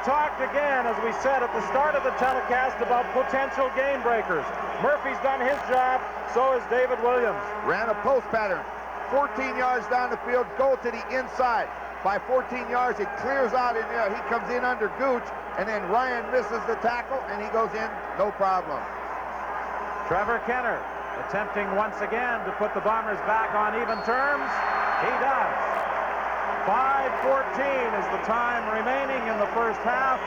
talked again, as we said at the start of the telecast, about potential game breakers. Murphy's done his job, so has David Williams. Ran a post pattern, 14 yards down the field, go to the inside. By 14 yards, it clears out in there. He comes in under Gooch, and then Ryan misses the tackle, and he goes in, no problem. Trevor Kenner attempting once again to put the Bombers back on even terms. He does. 5:14 is the time remaining in the first half.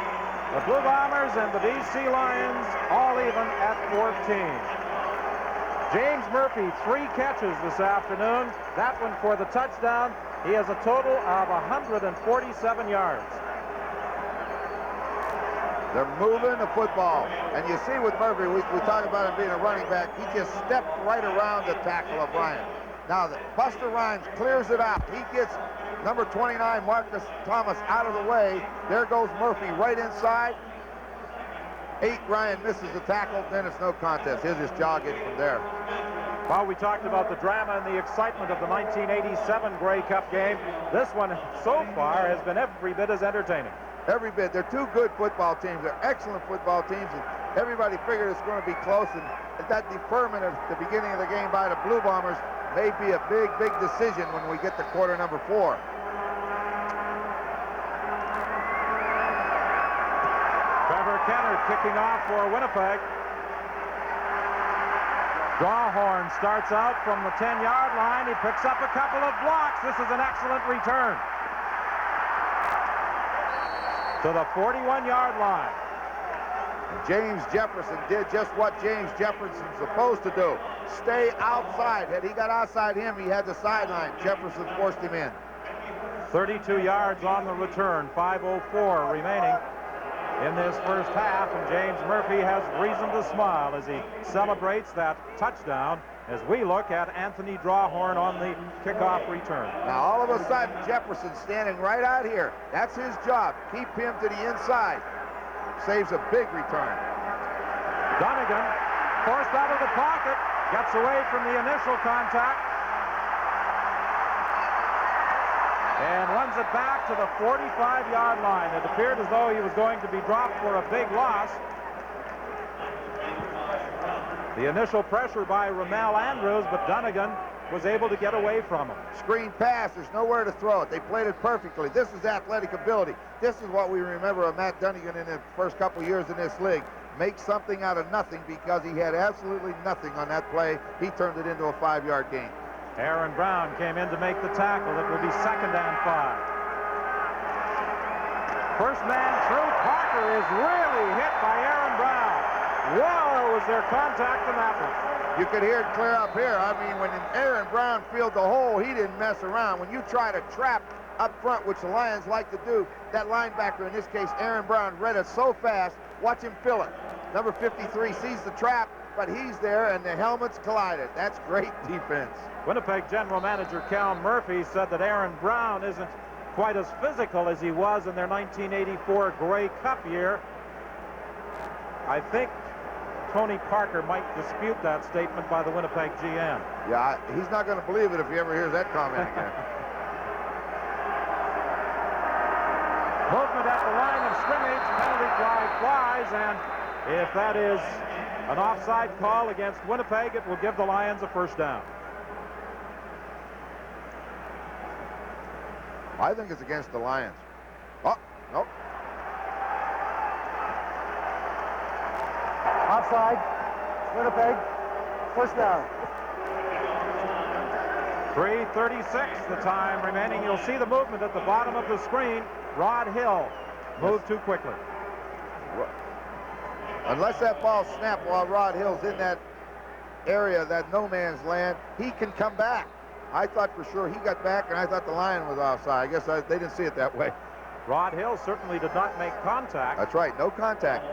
The Blue Bombers and the BC Lions all even at 14. James Murphy, 3 catches this afternoon. That one for the touchdown. He has a total of 147 yards. They're moving the football. And you see with Murphy, we talk about him being a running back. He just stepped right around the tackle of Ryan. Now, Buster Rhymes clears it out. He gets number 29, Marcus Thomas, out of the way. There goes Murphy right inside. 8, Ryan misses the tackle. Then it's no contest. He'll just jog in from there. Well, we talked about the drama and the excitement of the 1987 Grey Cup game. This one, so far, has been every bit as entertaining. Every bit. They're 2 good football teams. They're excellent football teams, and everybody figured it's going to be close. And that deferment at the beginning of the game by the Blue Bombers may be a big, big decision when we get to quarter number 4. Trevor Kenner kicking off for Winnipeg. Drawhorn starts out from the 10-yard line. He picks up a couple of blocks. This is an excellent return to the 41-yard line. And James Jefferson did just what James Jefferson's supposed to do. Stay outside. Had he got outside him, he had the sideline. Jefferson forced him in. 32 yards on the return. 5:04 remaining in this first half, and James Murphy has reason to smile as he celebrates that touchdown as we look at Anthony Drawhorn on the kickoff return. Now all of a sudden Jefferson's standing right out here. That's his job. Keep him to the inside. Saves a big return. Dunnigan forced out of the pocket, gets away from the initial contact, and runs it back to the 45-yard line. It appeared as though he was going to be dropped for a big loss. The initial pressure by Ramel Andrews, but Dunnigan was able to get away from him. Screen pass, there's nowhere to throw it. They played it perfectly. This is athletic ability. This is what we remember of Matt Dunnigan in the first couple years in this league. Make something out of nothing, because he had absolutely nothing on that play. He turned it into a 5-yard gain. Aaron Brown came in to make the tackle. It will be 2nd and 5. First man through. Parker is really hit by Aaron Brown. Wow, was there contact in that one? You could hear it clear up here. I mean, when Aaron Brown filled the hole, he didn't mess around. When you try to trap up front, which the Lions like to do, that linebacker, in this case Aaron Brown, read it so fast. Watch him fill it. Number 53 sees the trap, but he's there, and the helmets collided. That's great defense. Winnipeg General Manager Cal Murphy said that Aaron Brown isn't quite as physical as he was in their 1984 Grey Cup year. I think Tony Parker might dispute that statement by the Winnipeg GM. Yeah, he's not going to believe it if he ever hears that comment again. Movement at the line of scrimmage, penalty flag flies, and if that is an offside call against Winnipeg, it will give the Lions a first down. I think it's against the Lions. Oh, nope. Offside, Winnipeg, first down. 3:36 the time remaining. You'll see the movement at the bottom of the screen. Rod Hill moved too quickly. Unless that ball snapped while Rod Hill's in that area, that no man's land, he can come back. I thought for sure he got back, and I thought the Lion was offside. I guess they didn't see it that way. Rod Hill certainly did not make contact. That's right, no contact.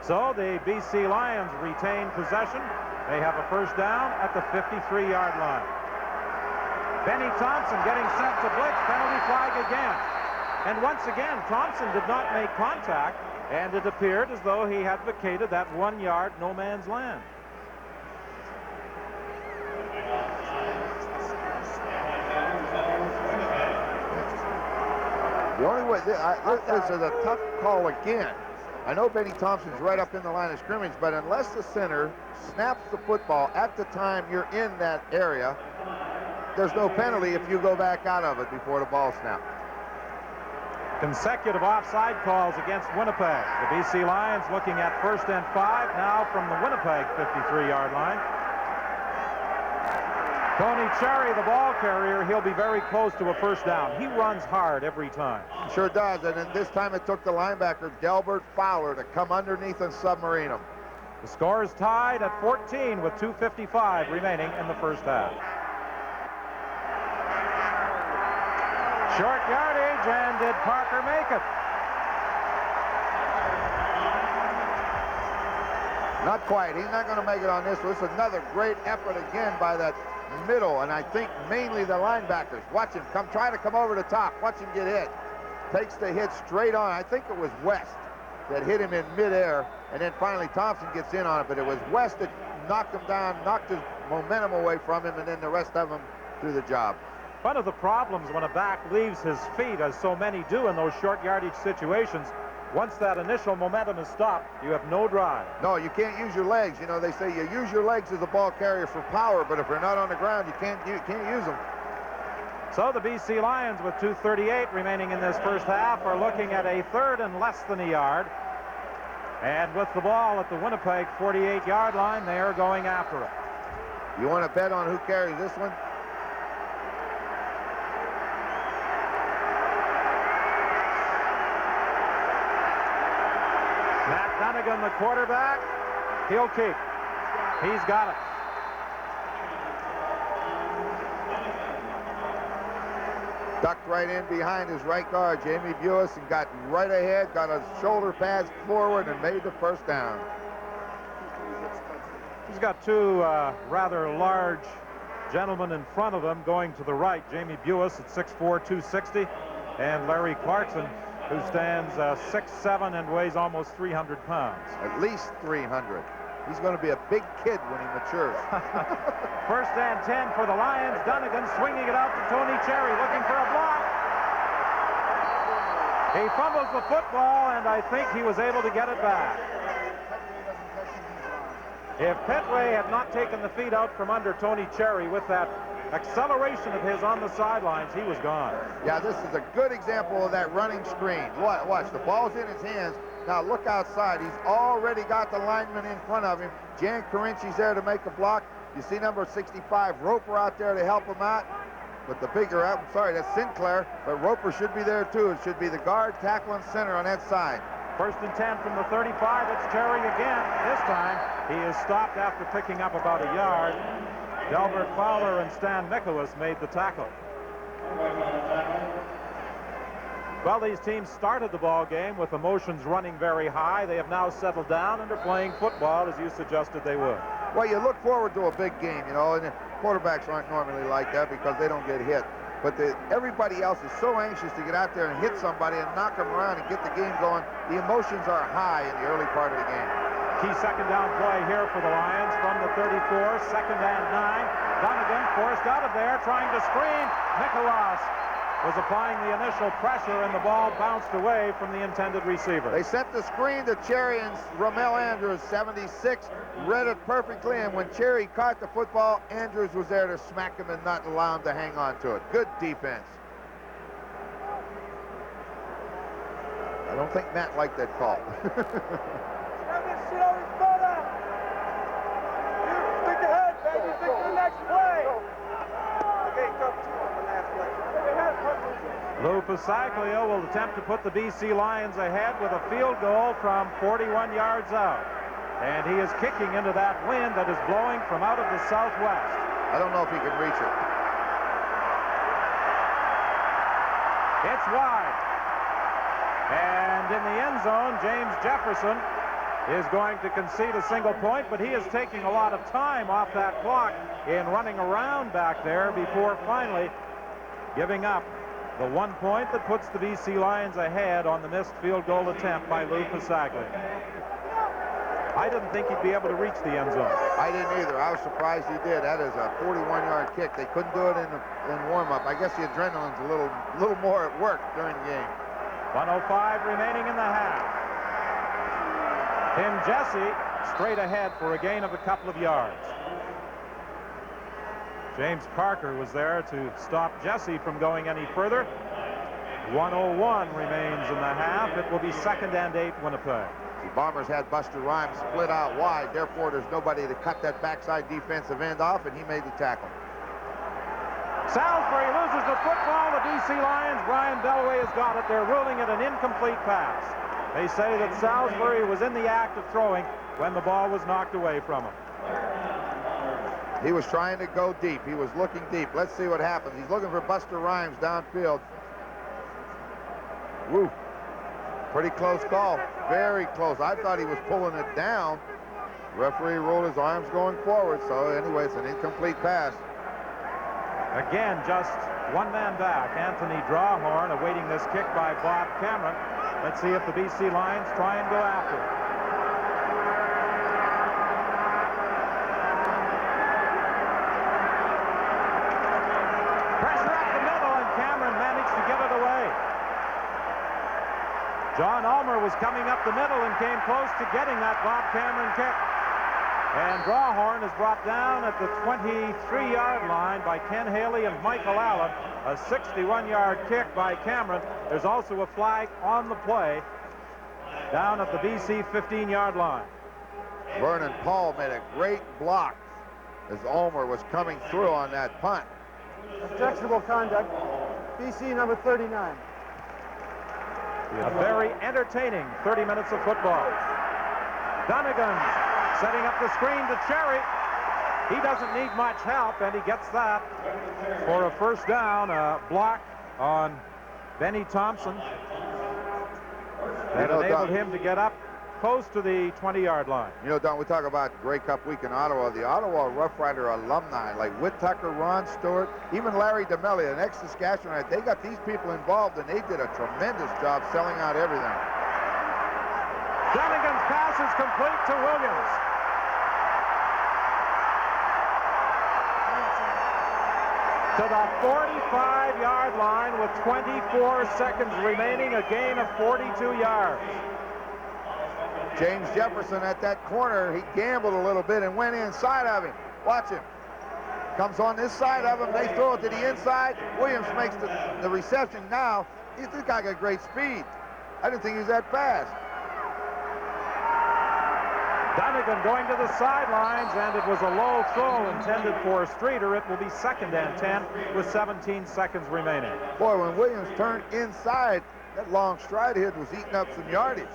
So the BC Lions retain possession. They have a first down at the 53-yard line. Benny Thompson getting sent to blitz, penalty flag again. And once again, Thompson did not make contact, and it appeared as though he had vacated that 1-yard no man's land. The only way, this is a tough call again. I know Benny Thompson's right up in the line of scrimmage, but unless the center snaps the football at the time you're in that area, there's no penalty if you go back out of it before the ball snaps. Consecutive offside calls against Winnipeg. The BC Lions looking at 1st and 5 now from the Winnipeg 53-yard line. Tony Cherry, the ball carrier, he'll be very close to a first down. He runs hard every time. Sure does, and then this time it took the linebacker, Delbert Fowler, to come underneath and submarine him. The score is tied at 14 with 2:55 remaining in the first half. Short yardage, and did Parker make it? Not quite. He's not going to make it on this one. This is another great effort again by that middle, and I think mainly the linebackers. Watch him try to come over the top. Watch him get hit. Takes the hit straight on. I think it was West that hit him in midair, and then finally Thompson gets in on it, but it was West that knocked him down, knocked his momentum away from him, and then the rest of them do the job. One of the problems when a back leaves his feet, as so many do in those short yardage situations, once that initial momentum is stopped, you have no drive. No, you can't use your legs. You know, they say you use your legs as a ball carrier for power, but if they're not on the ground, you can't use them. So the BC Lions, with 2:38 remaining in this first half, are looking at a 3rd and less than a yard. And with the ball at the Winnipeg 48-yard line, they are going after it. You want to bet on who carries this one? Matt Dunnigan, the quarterback, he'll keep. He's got it. Ducked right in behind his right guard, Jamie Buis, and got right ahead, got his shoulder pads forward, and made the first down. He's got two rather large gentlemen in front of him going to the right. Jamie Buis at 6'4", 260, and Larry Clarkson, who stands 6'7" and weighs almost 300 pounds. At least 300. He's going to be a big kid when he matures. 1st and 10 for the Lions. Dunnigan swinging it out to Tony Cherry, looking for a block. He fumbles the football, and I think he was able to get it back. If Petway had not taken the feet out from under Tony Cherry with that acceleration of his on the sidelines, he was gone. Yeah, this is a good example of that running screen. Watch, the ball's in his hands. Now look outside. He's already got the lineman in front of him. Jan Karinci's there to make a block. You see number 65, Roper, out there to help him out. But the bigger, I'm sorry, that's Sinclair, but Roper should be there too. It should be the guard, tackle, and center on that side. 1st and 10 from the 35. It's Cherry again. This time he is stopped after picking up about a yard. Delbert Fowler and Stan Nicholas made the tackle. Well, these teams started the ball game with emotions running very high. They have now settled down and are playing football as you suggested they would. Well, you look forward to a big game, you know, and the quarterbacks aren't normally like that because they don't get hit. But everybody else is so anxious to get out there and hit somebody and knock them around and get the game going. The emotions are high in the early part of the game. Key 2nd down play here for the Lions from the 34, 2nd and 9. Dunnigan forced out of there, trying to screen. Nicholas was applying the initial pressure, and the ball bounced away from the intended receiver. They sent the screen to Cherry, and Ramel Andrews, 76, read it perfectly, and when Cherry caught the football, Andrews was there to smack him and not allow him to hang on to it. Good defense. I don't think Matt liked that call. Lou Passaglio will attempt to put the BC Lions ahead with a field goal from 41 yards out. And he is kicking into that wind that is blowing from out of the southwest. I don't know if he can reach it. It's wide. And in the end zone, James Jefferson is going to concede a single point, but he is taking a lot of time off that clock in running around back there before finally giving up the 1 point that puts the BC Lions ahead on the missed field goal attempt by Lou Passaglio. I didn't think he'd be able to reach the end zone. I didn't either. I was surprised he did. That is a 41-yard kick. They couldn't do it in warm-up. I guess the adrenaline's a little more at work during the game. 1:05 remaining in the half. Tim Jesse straight ahead for a gain of a couple of yards. James Parker was there to stop Jesse from going any further. 1:01 remains in the half. It will be 2nd and 8 Winnipeg. The Bombers had Buster Rhymes split out wide. Therefore, there's nobody to cut that backside defensive end off, and he made the tackle. Salisbury loses the football. The BC Lions, Brian Bellaway has got it. They're ruling it an incomplete pass. They say that Salisbury was in the act of throwing when the ball was knocked away from him. He was trying to go deep. He was looking deep. Let's see what happens. He's looking for Buster Rhymes downfield. Woo. Pretty close call. Very close. I thought he was pulling it down. The referee rolled his arms going forward. So anyway, it's an incomplete pass. Again, just one man back. Anthony Drawhorn awaiting this kick by Bob Cameron. Let's see if the BC Lions try and go after it. Pressure up the middle, and Cameron managed to get it away. John Ulmer was coming up the middle and came close to getting that Bob Cameron kick. And Drawhorn is brought down at the 23-yard line by Ken Haley and Michael Allen. A 61-yard kick by Cameron. There's also a flag on the play down at the BC 15-yard line. Vernon Paul made a great block as Ulmer was coming through on that punt. Objectionable conduct. BC number 39. A very entertaining 30 minutes of football. Donegan setting up the screen to Cherry. He doesn't need much help, and he gets that for a first down. A block on Benny Thompson that enabled him to get up close to the 20-yard line. You know, Don, we talk about Grey Cup week in Ottawa. The Ottawa Rough Rider alumni like Whit Tucker, Ron Stewart, even Larry DeMelli, an ex-Saskatchewan, they got these people involved, and they did a tremendous job selling out everything. Donegan's pass is complete to Williams. To the 45-yard line with 24 seconds remaining, a gain of 42 yards. James Jefferson at that corner, he gambled a little bit and went inside of him. Watch him. Comes on this side of him, they throw it to the inside. Williams makes the reception. Now, this guy got great speed. I didn't think he was that fast. Donegan going to the sidelines, and it was a low throw intended for Streeter. It will be 2nd and 10 with 17 seconds remaining. Boy, when Williams turned inside, that long stride hit was eating up some yardage.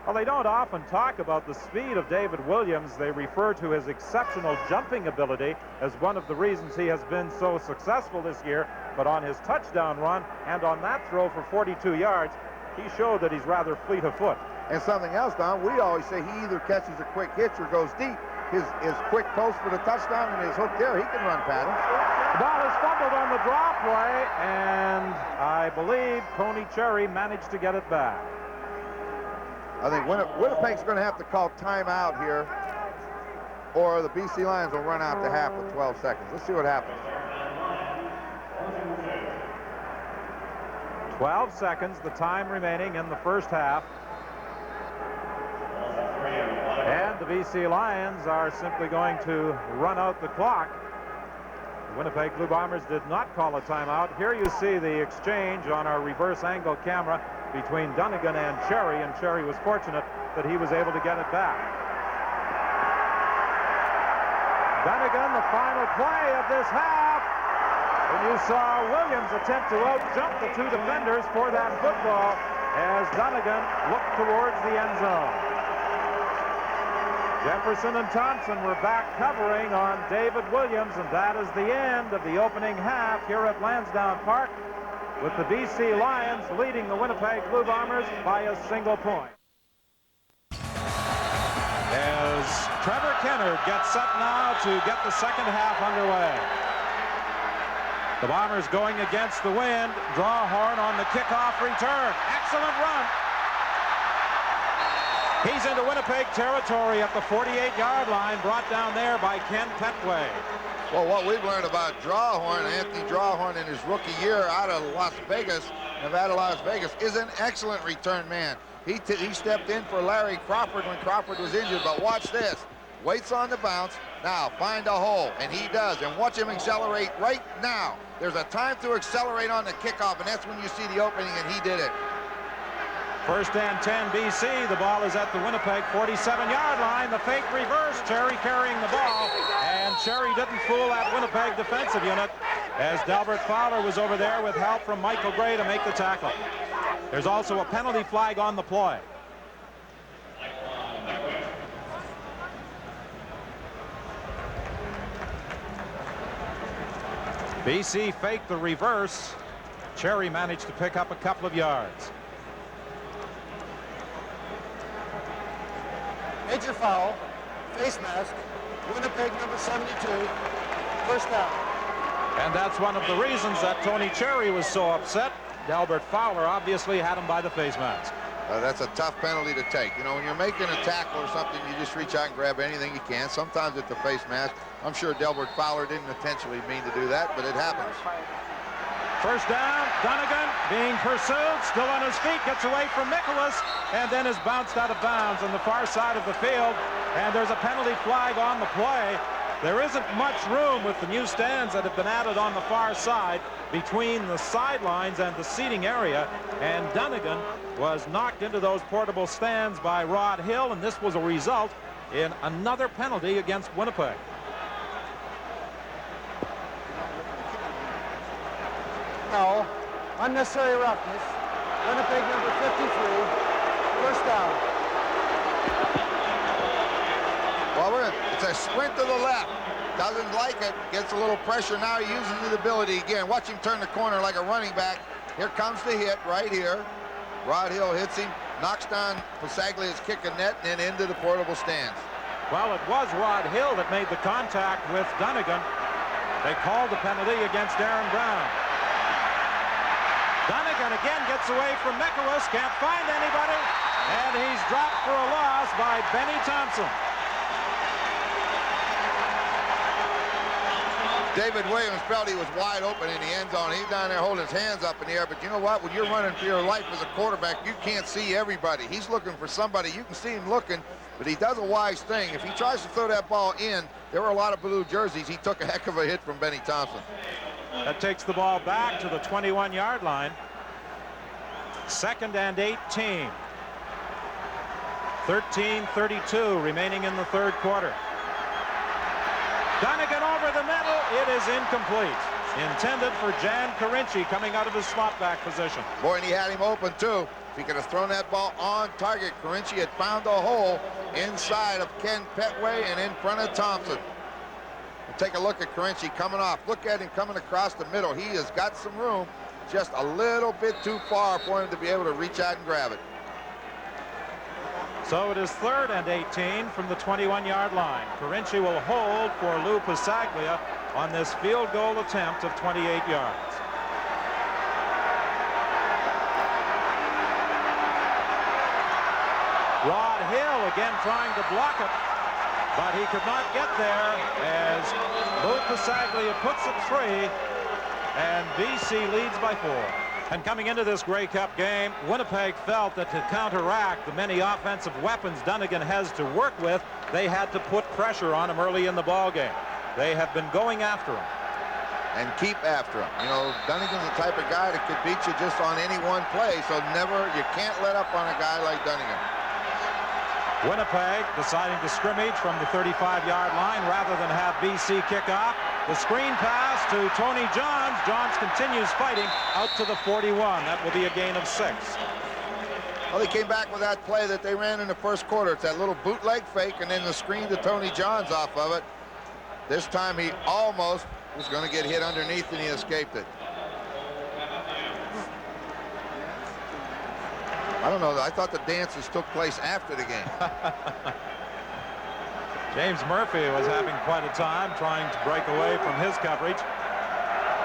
Well, they don't often talk about the speed of David Williams. They refer to his exceptional jumping ability as one of the reasons he has been so successful this year. But on his touchdown run and on that throw for 42 yards, he showed that he's rather fleet of foot. And something else, Don, we always say he either catches a quick hitch or goes deep. His quick post for the touchdown and his hook there, he can run patterns. The ball is fumbled on the draw play, and I believe Tony Cherry managed to get it back. I think Winnipeg's going to have to call timeout here, or the BC Lions will run out to half with 12 seconds. Let's see what happens. 12 seconds, the time remaining in the first half. And the BC Lions are simply going to run out the clock. The Winnipeg Blue Bombers did not call a timeout. Here you see the exchange on our reverse angle camera between Donegan and Cherry was fortunate that he was able to get it back. Donegan, the final play of this half. And you saw Williams attempt to out-jump the two defenders for that football as Donegan looked towards the end zone. Jefferson and Thompson were back covering on David Williams, and that is the end of the opening half here at Lansdowne Park, with the BC Lions leading the Winnipeg Blue Bombers by a single point. As Trevor Kennard gets set now to get the second half underway. The Bombers going against the wind. Drawhorn on the kickoff return. Excellent run. He's into Winnipeg territory at the 48-yard line, brought down there by Ken Petway. Well, what we've learned about Drawhorn, Anthony Drawhorn in his rookie year out of Las Vegas, Nevada, Las Vegas, is an excellent return man. He stepped in for Larry Crawford when Crawford was injured, but watch this. Waits on the bounce. Now find a hole, and he does. And watch him accelerate right now. There's a time to accelerate on the kickoff, and that's when you see the opening, and he did it. First and 10 BC. The ball is at the Winnipeg 47-yard line. The fake reverse. Cherry carrying the ball. And Cherry didn't fool that Winnipeg defensive unit as Delbert Fowler was over there with help from Michael Gray to make the tackle. There's also a penalty flag on the play. BC faked the reverse. Cherry managed to pick up a couple of yards. Major foul, face mask, Winnipeg number 72, first down. And that's one of the reasons that Tony Cherry was so upset. Delbert Fowler obviously had him by the face mask. That's a tough penalty to take. You know, when you're making a tackle or something, you just reach out and grab anything you can. Sometimes it's the face mask. I'm sure Delbert Fowler didn't intentionally mean to do that, but it happens. First down, Dunnigan being pursued, still on his feet, gets away from Nicholas, and then is bounced out of bounds on the far side of the field. And there's a penalty flag on the play. There isn't much room with the new stands that have been added on the far side between the sidelines and the seating area, and Dunnigan was knocked into those portable stands by Rod Hill, and this was a result in another penalty against Winnipeg. No, unnecessary roughness, Winnipeg number 53, first down. Well, it's a sprint to the left. Doesn't like it. Gets a little pressure now. He uses his ability again. Watch him turn the corner like a running back. Here comes the hit right here. Rod Hill hits him, knocks down Pasaglia's kick a net, and then into the portable stands. Well, it was Rod Hill that made the contact with Dunnigan. They called the penalty against Aaron Brown. Dunnigan again gets away from Nicholas, can't find anybody, and he's dropped for a loss by Benny Thompson. David Williams felt he was wide open in the end zone. He's down there holding his hands up in the air, but you know what? When you're running for your life as a quarterback, you can't see everybody. He's looking for somebody. You can see him looking, but he does a wise thing. If he tries to throw that ball in, there were a lot of blue jerseys. He took a heck of a hit from Benny Thompson. That takes the ball back to the 21-yard line. Second and 18. 13:32 remaining in the third quarter. Dunnigan over the middle. It is incomplete. Intended for Jan Carinci coming out of his slot back position. Boy, and he had him open too. If he could have thrown that ball on target, Carinci had found a hole inside of Ken Petway and in front of Thompson. We'll take a look at Carinci coming off. Look at him coming across the middle. He has got some room, just a little bit too far for him to be able to reach out and grab it. So it is third and 18 from the 21-yard line. Carinci will hold for Lou Pasaglia on this field goal attempt of 28 yards. Rod Hill again trying to block it, but he could not get there as Lou Pasaglia puts it free, and BC leads by 4. And coming into this Grey Cup game, Winnipeg felt that to counteract the many offensive weapons Dunnigan has to work with, they had to put pressure on him early in the ball game. They have been going after him. And keep after him. You know, Dunnigan's the type of guy that could beat you just on any one play, so you can't let up on a guy like Dunnigan. Winnipeg deciding to scrimmage from the 35-yard line rather than have BC kick off. The screen pass to Tony Johns. Johns continues fighting out to the 41. That will be a gain of 6. Well, they came back with that play that they ran in the first quarter. It's that little bootleg fake and then the screen to Tony Johns off of it. This time he almost was going to get hit underneath and he escaped it. I don't know. I thought the dances took place after the game. James Murphy was having quite a time trying to break away from his coverage.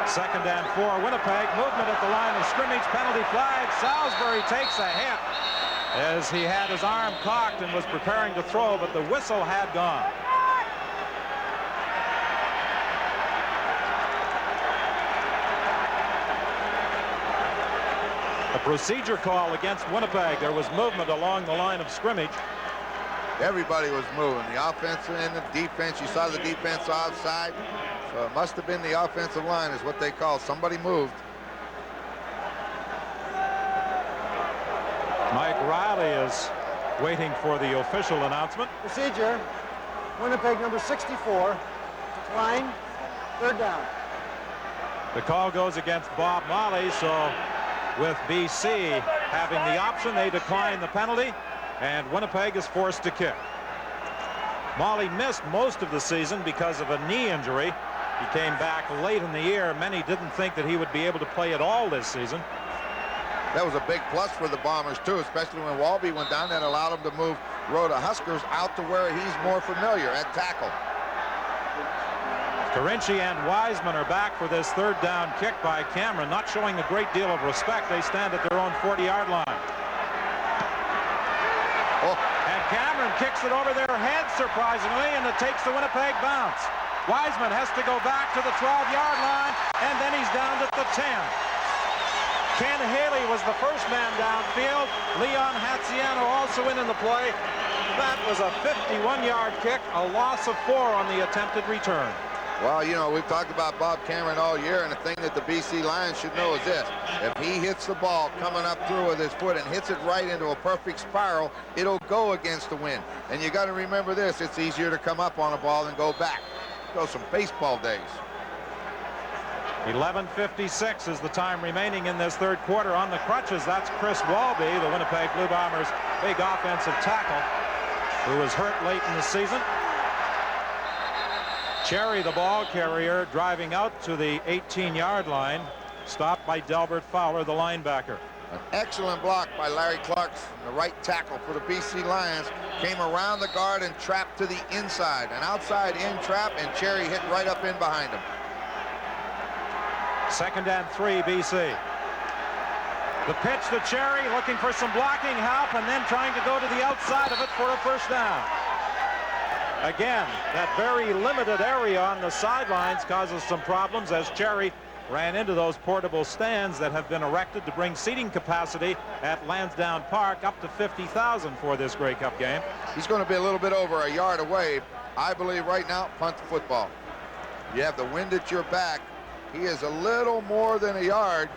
Second and 4. Winnipeg movement at the line of scrimmage. Penalty flag. Salisbury takes a hit as he had his arm cocked and was preparing to throw, but the whistle had gone. procedure call against Winnipeg. There was movement along the line of scrimmage. Everybody was moving, the offense and the defense. You saw the defense outside, so it must have been the offensive line is what they call. Somebody moved. Mike Riley is waiting for the official announcement. Procedure, Winnipeg number 64, decline, third down. The call goes against Bob Molly, so with BC having the option, they decline the penalty, and Winnipeg is forced to kick. Molly missed most of the season because of a knee injury. He came back late in the year. Many didn't think that he would be able to play at all this season. That was a big plus for the Bombers, too, especially when Walby went down. That allowed him to move Rhoda Huskers out to where he's more familiar at tackle. Carinci and Wiseman are back for this third down kick by Cameron, not showing a great deal of respect. They stand at their own 40-yard line. Oh. And Cameron kicks it over their heads, surprisingly, and it takes the Winnipeg bounce. Wiseman has to go back to the 12-yard line, and then he's down at the 10. Ken Haley was the first man downfield. Leon Hatziano also in the play. That was a 51-yard kick, a loss of 4 on the attempted return. Well, you know, we've talked about Bob Cameron all year, and the thing that the BC Lions should know is this. If he hits the ball coming up through with his foot and hits it right into a perfect spiral, it'll go against the wind. And you got to remember this, it's easier to come up on a ball than go back. Those some baseball days. 11:56 is the time remaining in this third quarter. On the crutches, that's Chris Walby, the Winnipeg Blue Bombers' big offensive tackle, who was hurt late in the season. Cherry, the ball carrier, driving out to the 18-yard line, stopped by Delbert Fowler, the linebacker. An excellent block by Larry Clarkson, the right tackle for the BC Lions. Came around the guard and trapped to the inside. An outside-in trap, and Cherry hit right up in behind him. 2nd and 3, BC. The pitch to Cherry, looking for some blocking help, and then trying to go to the outside of it for a first down. Again, that very limited area on the sidelines causes some problems as Cherry ran into those portable stands that have been erected to bring seating capacity at Lansdowne Park up to 50,000 for this Grey Cup game. He's going to be a little bit over a yard away. I believe right now, punt the football. You have the wind at your back. He is a little more than a yard.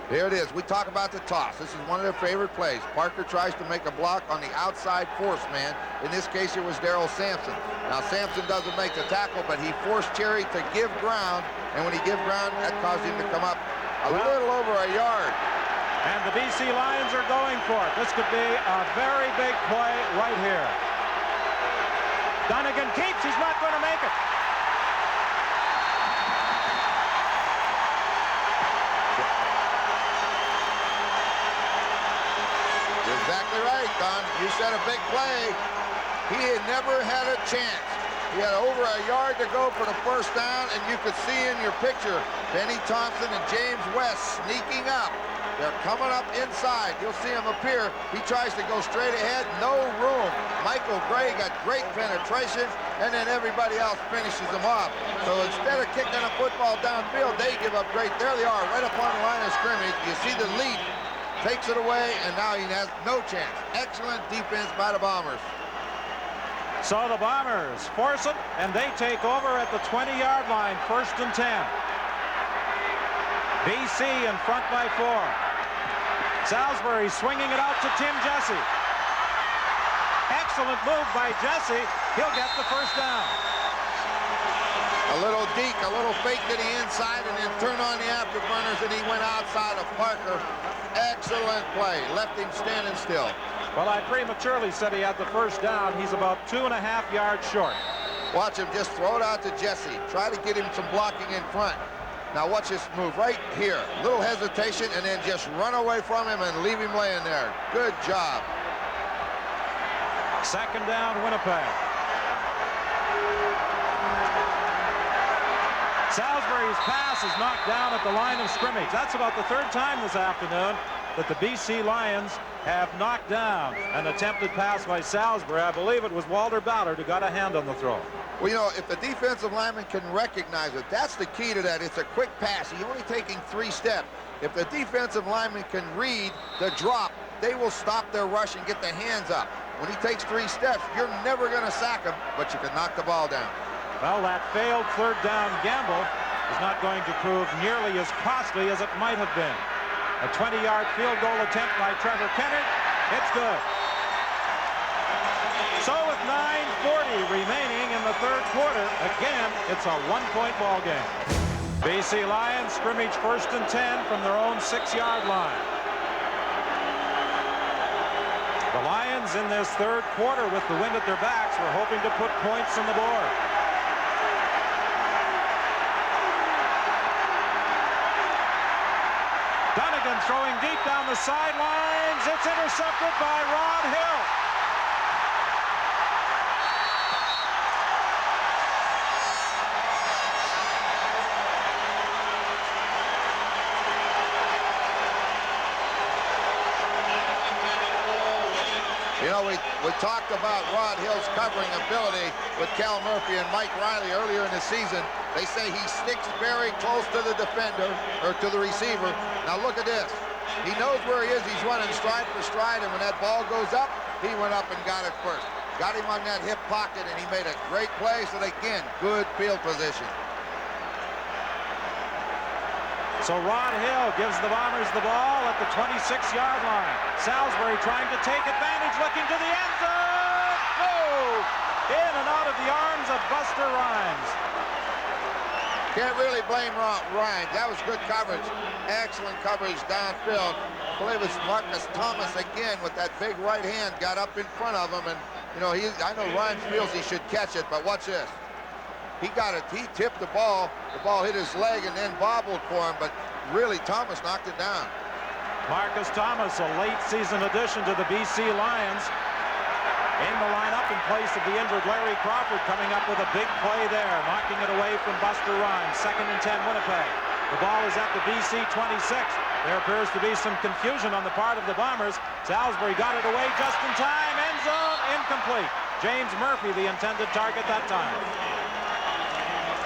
Here it is. We talk about the toss. This is one of their favorite plays. Parker tries to make a block on the outside force man. In this case, it was Darrell Sampson. Now, Sampson doesn't make the tackle, but he forced Cherry to give ground. And when he gave ground, that caused him to come up a little over a yard. And the BC Lions are going for it. This could be a very big play right here. Dunnigan keeps. He's not going to make it. Exactly right, Don. You said a big play. He had never had a chance. He had over a yard to go for the first down, and you could see in your picture Benny Thompson and James West sneaking up. They're coming up inside. You'll see him appear. He tries to go straight ahead. No room. Michael Gray got great penetration, and then everybody else finishes him off. So instead of kicking a football downfield, they give up great. There they are, right up on the line of scrimmage. You see the lead. Takes it away, and now he has no chance. Excellent defense by the Bombers. So the Bombers force it, and they take over at the 20-yard line, 1st and 10. BC in front by 4. Salisbury swinging it out to Tim Jesse. Excellent move by Jesse. He'll get the first down. A little deke, a little fake to the inside, and then turn on the afterburners, and he went outside of Parker. Excellent play. Left him standing still. Well, I prematurely said he had the first down. He's about 2.5 yards short. Watch him just throw it out to Jesse. Try to get him some blocking in front. Now watch this move right here. Little hesitation, and then just run away from him and leave him laying there. Good job. 2nd down, Winnipeg. Salisbury's pass is knocked down at the line of scrimmage. That's about the 3rd time this afternoon that the BC Lions have knocked down an attempted pass by Salisbury. I believe it was Walter Ballard who got a hand on the throw. Well, you know, if the defensive lineman can recognize it, that's the key to that. It's a quick pass. He's only taking 3 steps. If the defensive lineman can read the drop, they will stop their rush and get their hands up. When he takes 3 steps, you're never going to sack him, but you can knock the ball down. Well, that failed third down gamble is not going to prove nearly as costly as it might have been. A 20-yard field goal attempt by Trevor Kennard. It's good. So with 9:40 remaining in the third quarter, again, it's a 1-point ball game. BC Lions scrimmage 1st and 10 from their own 6-yard line. The Lions in this third quarter with the wind at their backs were hoping to put points on the board. Dunnigan throwing deep down the sidelines. It's intercepted by Rod Hill. You know, we talked about Rod Hill's covering ability with Cal Murphy and Mike Riley earlier in the season. They say he sticks very close to the defender, or to the receiver. Now look at this. He knows where he is. He's running stride for stride, and when that ball goes up, he went up and got it first. Got him on that hip pocket, and he made a great play. So again, good field position. So Rod Hill gives the Bombers the ball at the 26-yard line. Salisbury trying to take advantage, looking to the end zone. Oh! In and out of the arms of Buster Rhymes. Can't really blame Rhymes. That was good coverage. Excellent coverage downfield. I believe it's Marcus Thomas again with that big right hand got up in front of him. And, you know, I know Rhymes feels he should catch it, but watch this. He got it. He tipped the ball. The ball hit his leg and then bobbled for him, but really Thomas knocked it down. Marcus Thomas, a late season addition to the BC Lions, in the lineup in place of the injured Larry Crawford, coming up with a big play there, knocking it away from Buster Rhymes. 2nd and 10 Winnipeg. The ball is at the BC 26. There appears to be some confusion on the part of the Bombers. Salisbury got it away just in time. End zone incomplete. James Murphy, the intended target that time.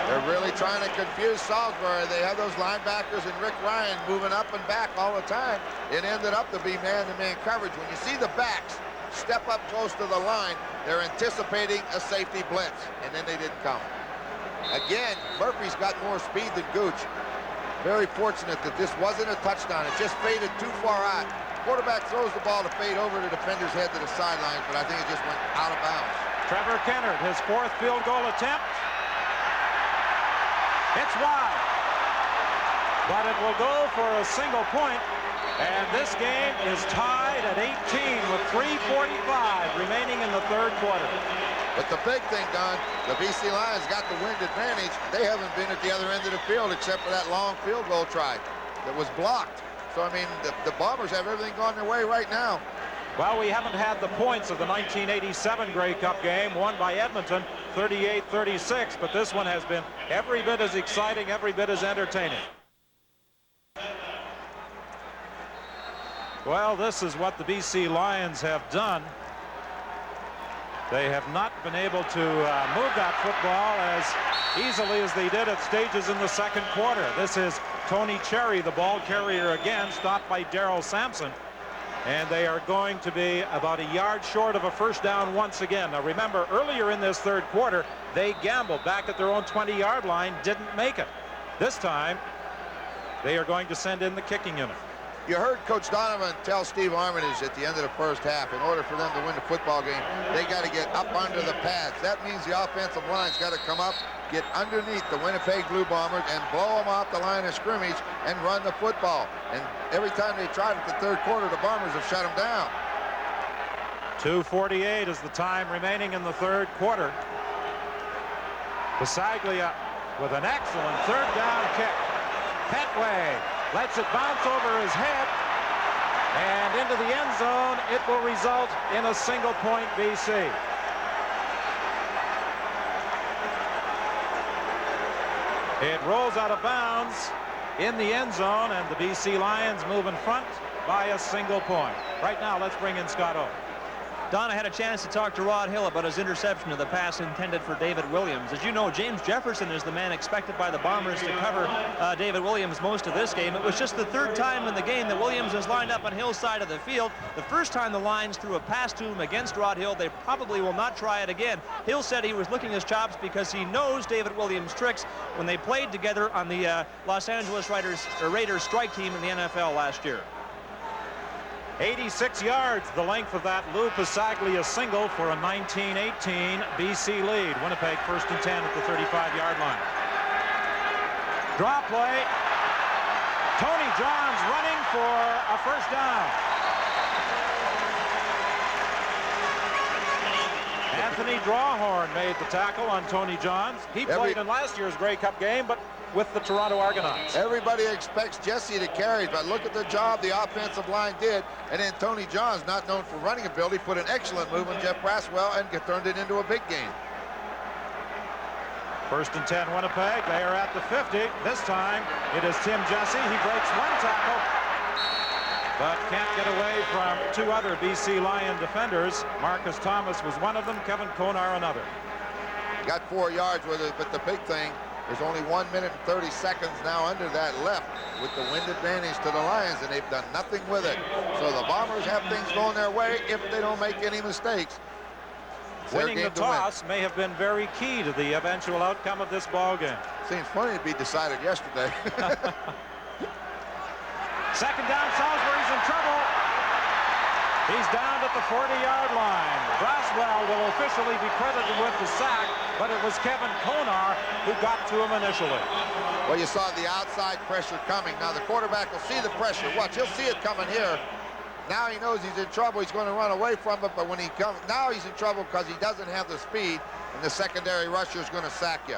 They're really trying to confuse Salisbury. They have those linebackers and Rick Ryan moving up and back all the time. It ended up to be man-to-man coverage. When you see the backs step up close to the line, they're anticipating a safety blitz, and then they didn't come. Again, Murphy's got more speed than Gooch. Very fortunate that this wasn't a touchdown. It just faded too far out. Quarterback throws the ball to fade over the defender's head to the sideline, but I think it just went out of bounds. Trevor Kennard, his 4th field goal attempt. It's wide, but it will go for a single point, and this game is tied at 18 with 3:45 remaining in the third quarter. But the big thing, Don, the BC Lions got the wind advantage. They haven't been at the other end of the field except for that long field goal try that was blocked. So, I mean, the Bombers have everything going their way right now. Well, we haven't had the points of the 1987 Grey Cup game, won by Edmonton, 38-36, but this one has been every bit as exciting, every bit as entertaining. Well, this is what the BC Lions have done. They have not been able to move that football as easily as they did at stages in the second quarter. This is Tony Cherry, the ball carrier again, stopped by Darrell Sampson. And they are going to be about a yard short of a first down once again. Now remember, earlier in this third quarter, they gambled back at their own 20-yard line, didn't make it. This time, they are going to send in the kicking unit. You heard Coach Donovan tell Steve Armitage at the end of the first half, in order for them to win the football game, they got to get up under the pads. That means the offensive line's got to come up, get underneath the Winnipeg Blue Bombers, and blow them off the line of scrimmage and run the football. And every time they tried it the third quarter, the Bombers have shut them down. 2:48 is the time remaining in the third quarter. Bisaglia with an excellent third down kick. Petway lets it bounce over his head and into the end zone. It will result in a single point BC. It rolls out of bounds in the end zone, and the BC Lions move in front by a single point. Right now, let's bring in Scott O. Don, I had a chance to talk to Rod Hill about his interception of the pass intended for David Williams. As you know, James Jefferson is the man expected by the Bombers to cover David Williams most of this game. It was just the third time in the game that Williams has lined up on Hill's side of the field. The first time the Lions threw a pass to him against Rod Hill, they probably will not try it again. Hill said he was licking his chops because he knows David Williams' tricks when they played together on the Los Angeles Raiders strike team in the NFL last year. 86 yards, the length of that loop. Pasaglia single for a 19-18 BC lead. Winnipeg 1st and 10 at the 35-yard line. Draw play. Tony Johns running for a first down. Anthony Drawhorn made the tackle on Tony Johns. He played in last year's Grey Cup game, but with the Toronto Argonauts. Everybody expects Jesse to carry, but look at the job the offensive line did. And then Tony Johns, not known for running ability, put an excellent move on Jeff Braswell and turned it into a big game. 1st and 10 Winnipeg. They are at the 50. This time it is Tim Jesse. He breaks one tackle, but can't get away from two other BC Lion defenders. Marcus Thomas was one of them, Kevin Konar another. Got 4 yards with it, but the big thing, there's only 1 minute and 30 seconds now under that left with the wind advantage to the Lions, and they've done nothing with it. So the Bombers have things going their way if they don't make any mistakes. Winning the toss may have been very key to the eventual outcome of this ball game. Seems funny to be decided yesterday. Second down, Salisbury's in trouble. He's down at the 40-yard line. Braswell will officially be credited with the sack, but it was Kevin Konar who got to him initially. Well, you saw the outside pressure coming. Now the quarterback will see the pressure. Watch, he'll see it coming here. Now he knows he's in trouble. He's going to run away from it, but when he comes, now he's in trouble because he doesn't have the speed, and the secondary rusher is going to sack you.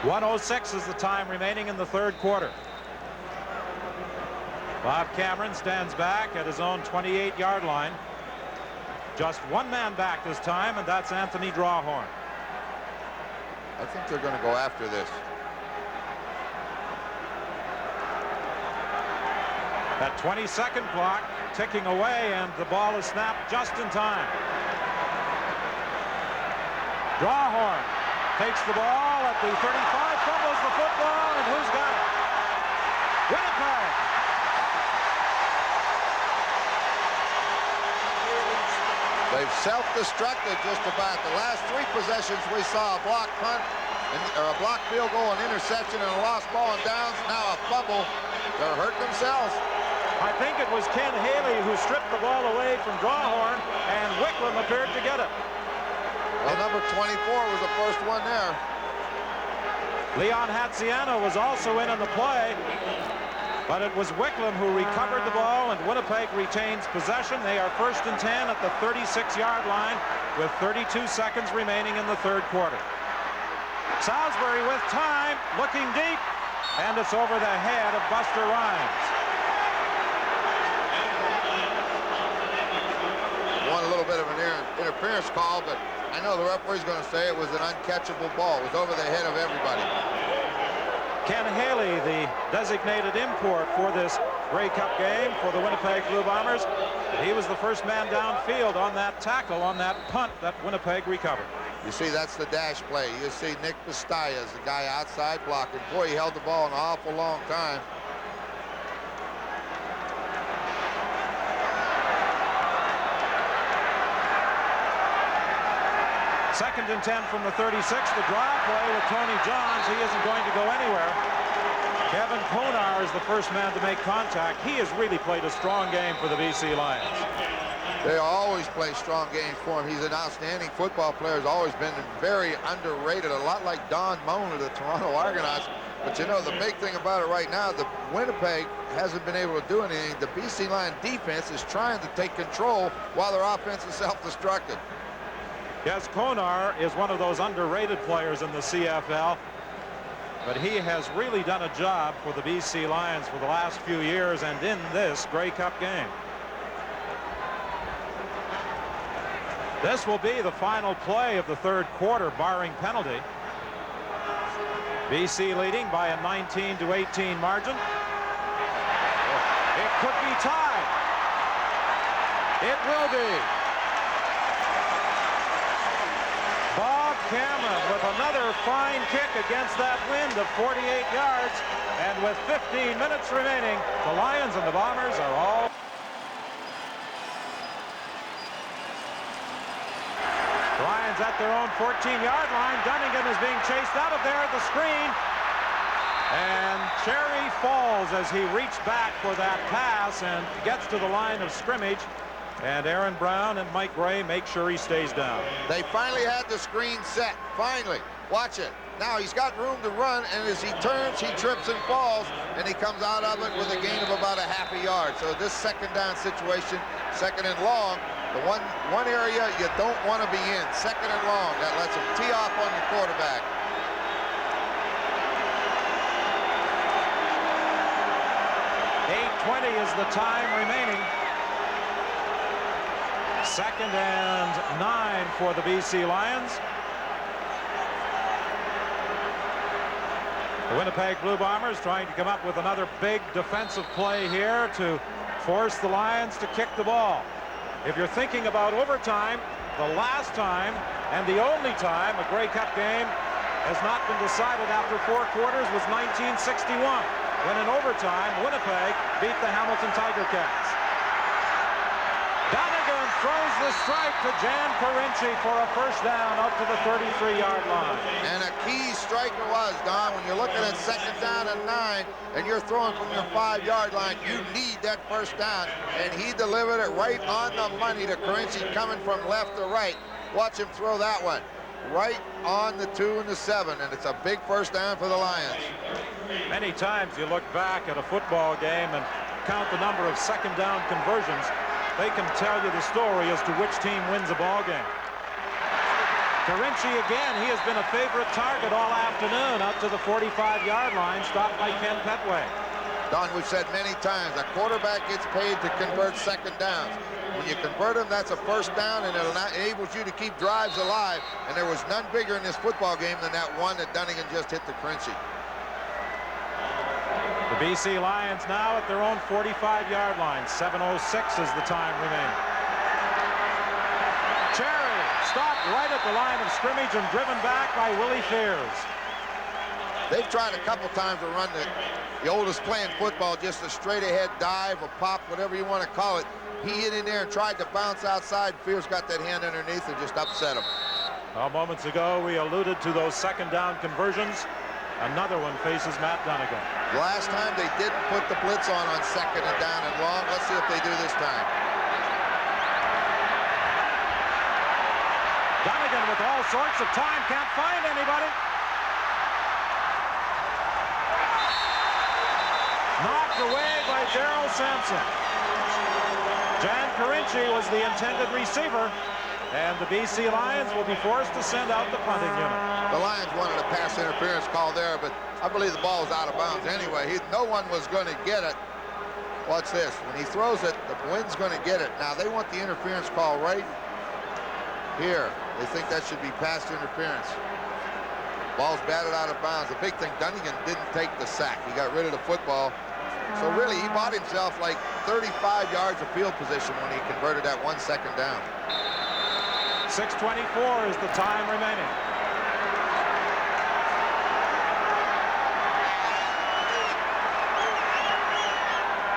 .106 is the time remaining in the third quarter. Bob Cameron stands back at his own 28-yard line. Just one man back this time, and that's Anthony Drawhorn. I think they're going to go after this. That 20-second clock ticking away, and the ball is snapped just in time. Drawhorn takes the ball at the 35, fumbles the football, and who's got it? Winnipeg! They've self-destructed just about. The last 3 possessions we saw a block punt, or a block field goal, an interception, and a lost ball and downs. Now a fumble. They're hurting themselves. I think it was Ken Haley who stripped the ball away from Drawhorn, and Wicklum appeared to get it. Well, number 24 was the first one there. Leon Hatziano was also in on the play, but it was Wicklum who recovered the ball, and Winnipeg retains possession. They are 1st and 10 at the 36-yard line with 32 seconds remaining in the third quarter. Salisbury with time, looking deep, and it's over the head of Buster Rhymes. One a little bit of an interference call, but I know the referee's going to say it was an uncatchable ball. It was over the head of everybody. Ken Haley, the designated import for this Grey Cup game for the Winnipeg Blue Bombers. He was the first man downfield on that tackle, on that punt that Winnipeg recovered. You see, that's the dash play. You see Nick Pastaya's the guy outside blocking. Boy, he held the ball an awful long time. Second and 10 from the 36. The draw play with Tony Johns. He isn't going to go anywhere. Kevin Konar is the first man to make contact. He has really played a strong game for the BC Lions. They always play strong games for him. He's an outstanding football player. He's always been very underrated, a lot like Don Moan of the Toronto Argonauts. But you know, the big thing about it right now, the Winnipeg hasn't been able to do anything. The BC Lion defense is trying to take control while their offense is self-destructed. Yes, Konar is one of those underrated players in the CFL, but he has really done a job for the BC Lions for the last few years and in this Grey Cup game. This will be the final play of the third quarter, barring penalty. BC leading by a 19-18 margin. It could be tied? It will be. Bob Cameron with another fine kick against that wind of 48 yards. And with 15 minutes remaining, the Lions and the Bombers are all... Lions at their own 14-yard line. Dunnigan is being chased out of there at the screen. And Cherry falls as he reached back for that pass and gets to the line of scrimmage. And Aaron Brown and Mike Gray make sure he stays down. They finally had the screen set. Finally. Watch it. Now he's got room to run, and as he turns, he trips and falls, and he comes out of it with a gain of about a half a yard. So this second down situation, second and long, the one area you don't want to be in, second and long. That lets him tee off on the quarterback. .8:20 is the time remaining. Second and 9 for the BC Lions. The Winnipeg Blue Bombers trying to come up with another big defensive play here to force the Lions to kick the ball. If you're thinking about overtime, the last time and the only time a Grey Cup game has not been decided after 4 quarters was 1961, when in overtime Winnipeg beat the Hamilton Tiger Cats. Dunnigan throws the strike to Jan Carinci for a first down up to the 33-yard line. And a key striker was, Don, when you're looking at second down and 9 and you're throwing from your 5-yard line, you need that first down. And he delivered it right on the money to Carinci coming from left to right. Watch him throw that one. Right on the 2 and the 7, and it's a big first down for the Lions. Many times you look back at a football game and count the number of second down conversions. They can tell you the story as to which team wins a ball game. Carinci again, he has been a favorite target all afternoon up to the 45-yard line, stopped by Ken Petway. Don, we've said many times, a quarterback gets paid to convert second downs. When you convert them, that's a first down, and it enables you to keep drives alive. And there was none bigger in this football game than that one that Dunnigan just hit to Carinci. The BC Lions now at their own 45-yard line. 7:06 is the time remaining. Cherry stopped right at the line of scrimmage and driven back by Willie Fears. They've tried a couple times to run the oldest play in football, just a straight-ahead dive, a pop, whatever you want to call it. He hit in there and tried to bounce outside. Fears got that hand underneath and just upset him. Well, moments ago, we alluded to those second down conversions. Another one faces Matt Dunnigan. Last time they didn't put the blitz on second and down and long. Let's see if they do this time. Dunnigan with all sorts of time, can't find anybody. Knocked away by Darrell Sampson. Jan Carinci was the intended receiver, and the BC Lions will be forced to send out the punting unit. The Lions wanted a pass interference call there, but I believe the ball was out of bounds anyway. No one was going to get it. Watch this. When he throws it, the wind's going to get it. Now, they want the interference call right here. They think that should be pass interference. Ball's batted out of bounds. The big thing, Dunnigan didn't take the sack. He got rid of the football. So really, he bought himself like 35 yards of field position when he converted that 1 second down. 6:24 is the time remaining.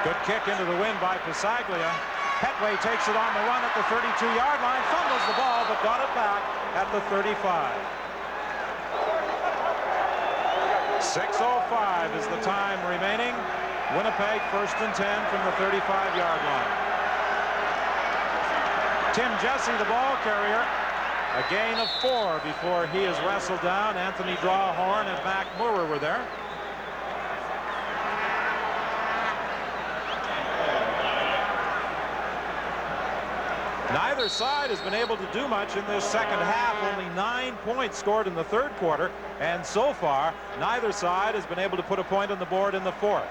Good kick into the wind by Pasaglia. Petway takes it on the run at the 32-yard line, fumbles the ball, but got it back at the 35. 6:05 is the time remaining. Winnipeg 1st and 10 from the 35-yard line. Tim Jesse, the ball carrier. A gain of 4 before he is wrestled down. Anthony Drawhorn and Mac Moorer were there. Neither side has been able to do much in this second half. Only 9 points scored in the third quarter. And so far, neither side has been able to put a point on the board in the fourth.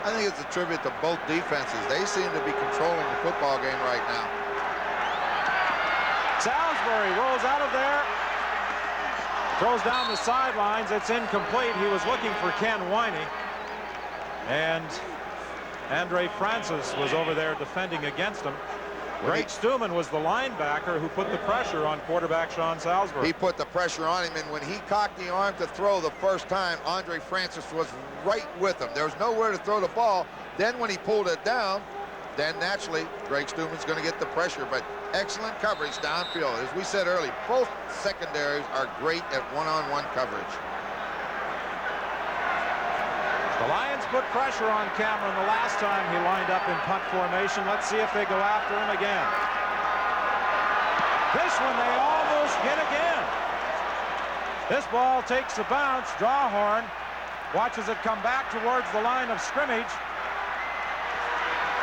I think it's a tribute to both defenses. They seem to be controlling the football game right now. Salisbury rolls out of there. Throws down the sidelines. It's incomplete. He was looking for Ken Winey. And Andre Francis was over there defending against him. Greg Stuman was the linebacker who put the pressure on quarterback Sean Salisbury. He put the pressure on him, and when he cocked the arm to throw the first time, Andre Francis was right with him. There was nowhere to throw the ball. Then when he pulled it down, then naturally Greg Stuman's going to get the pressure. But excellent coverage downfield. As we said earlier, both secondaries are great at one-on-one coverage. The Lions put pressure on Cameron the last time he lined up in punt formation. Let's see if they go after him again. This one they almost hit again. This ball takes a bounce. Drawhorn watches it come back towards the line of scrimmage.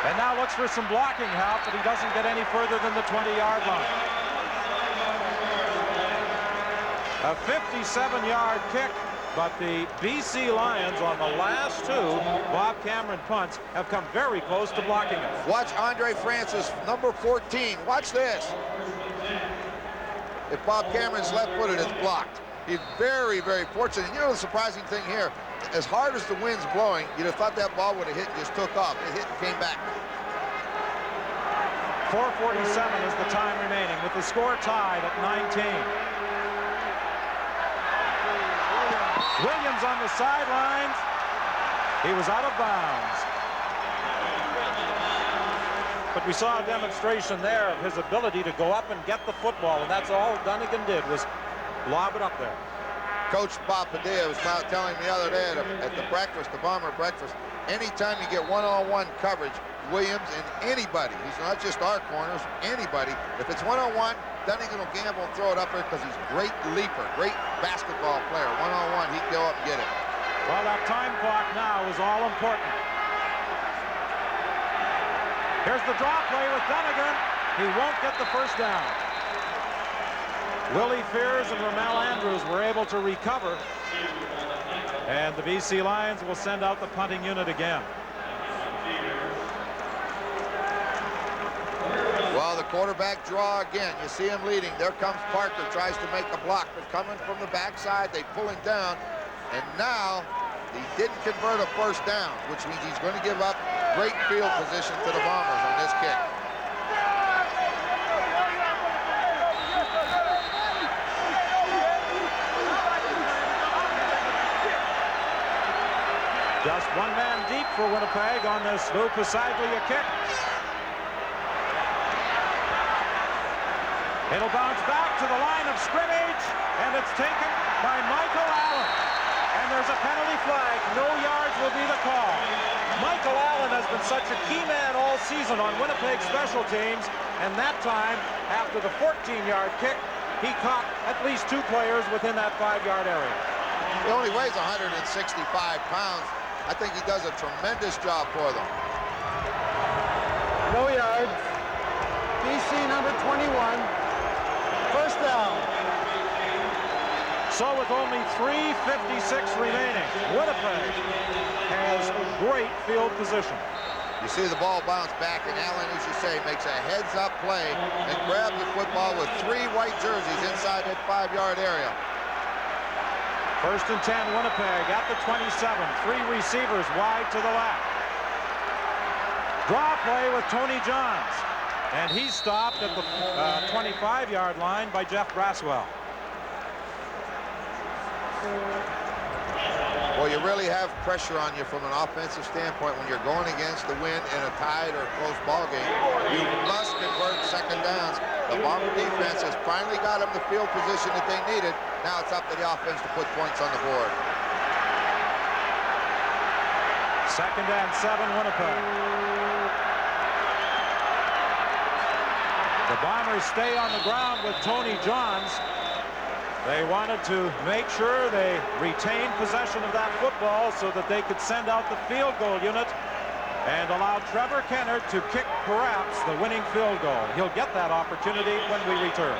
And now looks for some blocking help, but he doesn't get any further than the 20-yard line. A 57-yard kick. But the BC Lions on the last two Bob Cameron punts have come very close to blocking it. Watch Andre Francis, number 14. Watch this. If Bob Cameron's left-footed, it's blocked. He's very, very fortunate. You know the surprising thing here, as hard as the wind's blowing, you'd have thought that ball would have hit and just took off. It hit and came back. 4:47 is the time remaining with the score tied at 19. Williams on the sidelines. He was out of bounds. But we saw a demonstration there of his ability to go up and get the football, and that's all Dunnigan did was lob it up there. Coach Bob Padilla was telling me the other day at the breakfast, the Bomber breakfast, anytime you get one-on-one coverage, Williams and anybody, he's not just our corners, anybody, if it's one-on-one, Dunnigan will gamble and throw it up there because he's a great leaper, great basketball player. One-on-one, he'd go up and get it. Well, that time clock now is all important. Here's the draw play with Dunnigan. He won't get the first down. Willie Fears and Ramel Andrews were able to recover. And the BC Lions will send out the punting unit again. Well, the quarterback draw again. You see him leading. There comes Parker, tries to make a block, but coming from the backside, they pull him down. And now he didn't convert a first down, which means he's going to give up great field position to the Bombers on this kick. Just one man deep for Winnipeg on this Lou Pasaglia kick. It'll bounce back to the line of scrimmage, and it's taken by Michael Allen. And there's a penalty flag. No yards will be the call. Michael Allen has been such a key man all season on Winnipeg special teams, and that time, after the 14-yard kick, he caught at least two players within that 5-yard area. He only weighs 165 pounds. I think he does a tremendous job for them. No yards. BC number 21. First down. So with only 3:56 remaining, Winnipeg has great field position. You see the ball bounce back, and Allen, as you say, makes a heads-up play and grabs the football with 3 white jerseys inside that 5-yard area. First and 10, Winnipeg at the 27. 3 receivers wide to the left. Draw play with Tony Johns. And he's stopped at the 25-yard line by Jeff Braswell. Well, you really have pressure on you from an offensive standpoint when you're going against the wind in a tied or close ball game. You must convert second downs. The Bomber defense has finally got them the field position that they needed. Now it's up to the offense to put points on the board. Second and 7, Winnipeg. The Bombers stay on the ground with Tony Johns. They wanted to make sure they retained possession of that football so that they could send out the field goal unit and allow Trevor Kenner to kick perhaps the winning field goal. He'll get that opportunity when we return.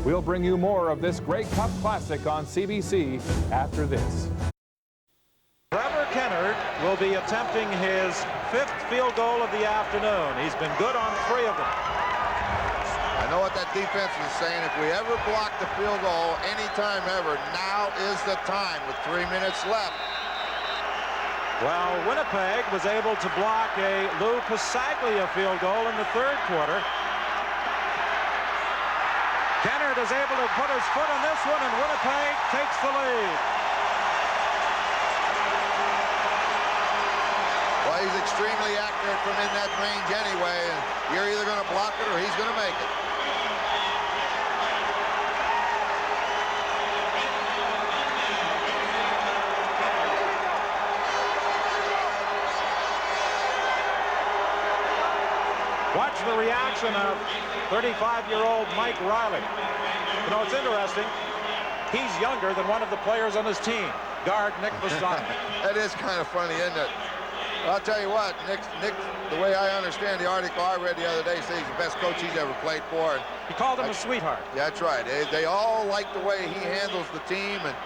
We'll bring you more of this Grey Cup Classic on CBC after this. Trevor Kenner will be attempting his 5th field goal of the afternoon. He's been good on 3 of them. I know what that defense is saying. If we ever block the field goal anytime ever, now is the time with 3 minutes left. Well, Winnipeg was able to block a Lou Pasaglia field goal in the third quarter. Kennard is able to put his foot on this one, and Winnipeg takes the lead. Well, he's extremely accurate from in that range anyway, and you're either going to block it or he's going to make it. Watch the reaction of 35-year-old Mike Riley. You know, it's interesting. He's younger than one of the players on his team, guard Nick Bassano. That is kind of funny, isn't it? I'll tell you what, Nick, the way I understand the article I read the other day, says he's the best coach he's ever played for. And he called him a sweetheart. Yeah, that's right. They all like the way he handles the team, and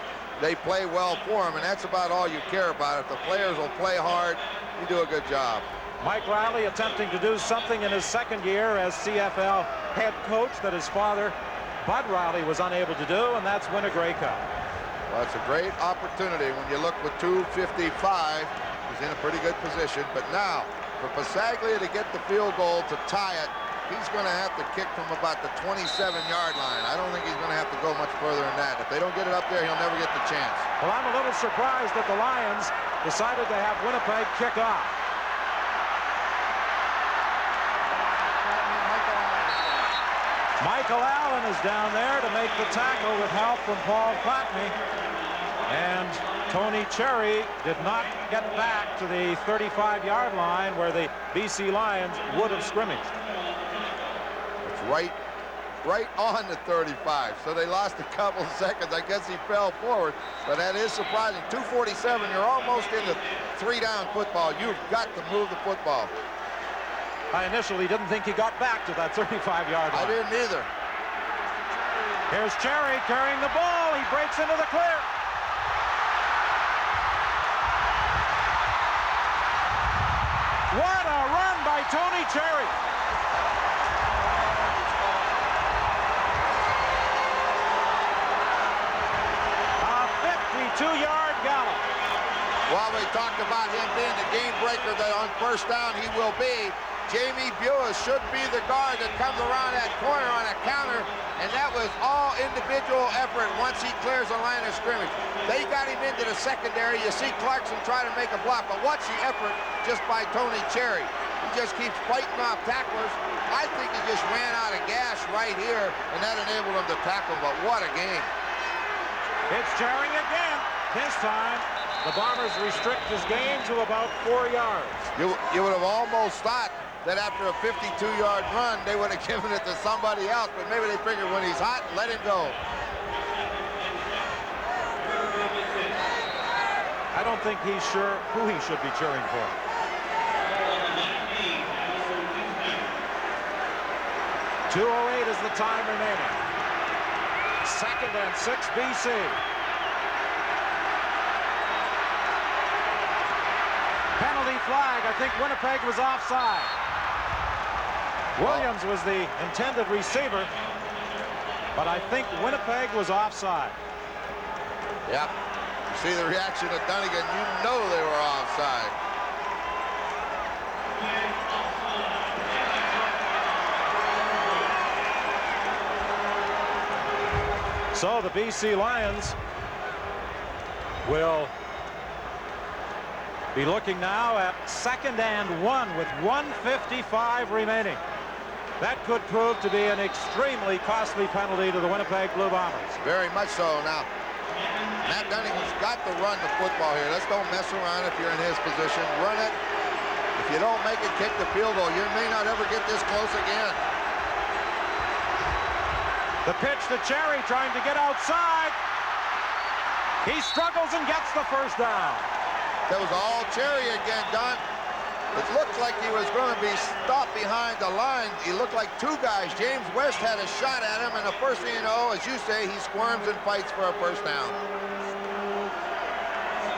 they play well for him, and that's about all you care about. If the players will play hard, you do a good job. Mike Riley attempting to do something in his second year as CFL head coach that his father, Bud Riley, was unable to do, and that's win a Grey Cup. Well, it's a great opportunity when you look with 2:55. He's in a pretty good position, but now for Pasaglia to get the field goal to tie it, he's going to have to kick from about the 27-yard line. I don't think he's going to have to go much further than that. If they don't get it up there, he'll never get the chance. Well, I'm a little surprised that the Lions decided to have Winnipeg kick off. Michael Allen is down there to make the tackle with help from Paul Platney. And Tony Cherry did not get back to the 35-yard line where the BC Lions would have scrimmaged. It's right on the 35. So they lost a couple of seconds. I guess he fell forward, but that is surprising. 2:47, you're almost into 3-down football. You've got to move the football. I initially didn't think he got back to that 35-yard line. I didn't either. Here's Cherry carrying the ball. He breaks into the clear. What a run by Tony Cherry. A 52-yard gallop. While we talked about him being the game breaker that on first down he will be, Jamie Buis should be the guard that comes around that corner on a counter, and that was all individual effort once he clears the line of scrimmage. They got him into the secondary. You see Clarkson try to make a block, but watch the effort just by Tony Cherry. He just keeps fighting off tacklers. I think he just ran out of gas right here, and that enabled him to tackle, but what a game. It's Cherry again. This time, the Bombers restrict his game to about 4 yards. You would have almost thought that after a 52-yard run, they would have given it to somebody else, but maybe they figured when he's hot, let him go. I don't think he's sure who he should be cheering for. .208 is the time remaining. 2nd and 6 BC. Penalty flag. I think Winnipeg was offside. Williams was the intended receiver, but I think Winnipeg was offside. Yep. You see the reaction of Dunnigan. You know they were offside. So the BC Lions will be looking now at 2nd and 1 with 1:55 remaining. That could prove to be an extremely costly penalty to the Winnipeg Blue Bombers. Very much so. Now, Matt Dunnigan's got to run the football here. Let's don't mess around if you're in his position. Run it. If you don't make it, kick the field goal. You may not ever get this close again. The pitch to Cherry trying to get outside. He struggles and gets the first down. That was all Cherry again, Don. It looked like he was going to be stopped behind the line. He looked like two guys. James West had a shot at him, and the first thing you know, as you say, he squirms and fights for a first down.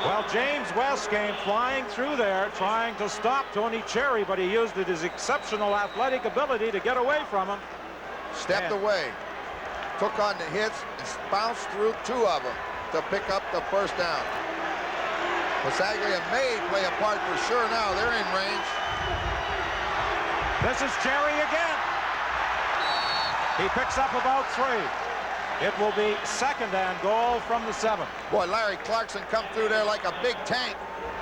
Well, James West came flying through there trying to stop Tony Cherry, but he used his exceptional athletic ability to get away from him. Stepped away, took on the hits, and bounced through two of them to pick up the first down. Pasaglia may play a part for sure now. They're in range. This is Cherry again. He picks up about 3. It will be 2nd and goal from the 7. Boy, Larry Clarkson come through there like a big tank.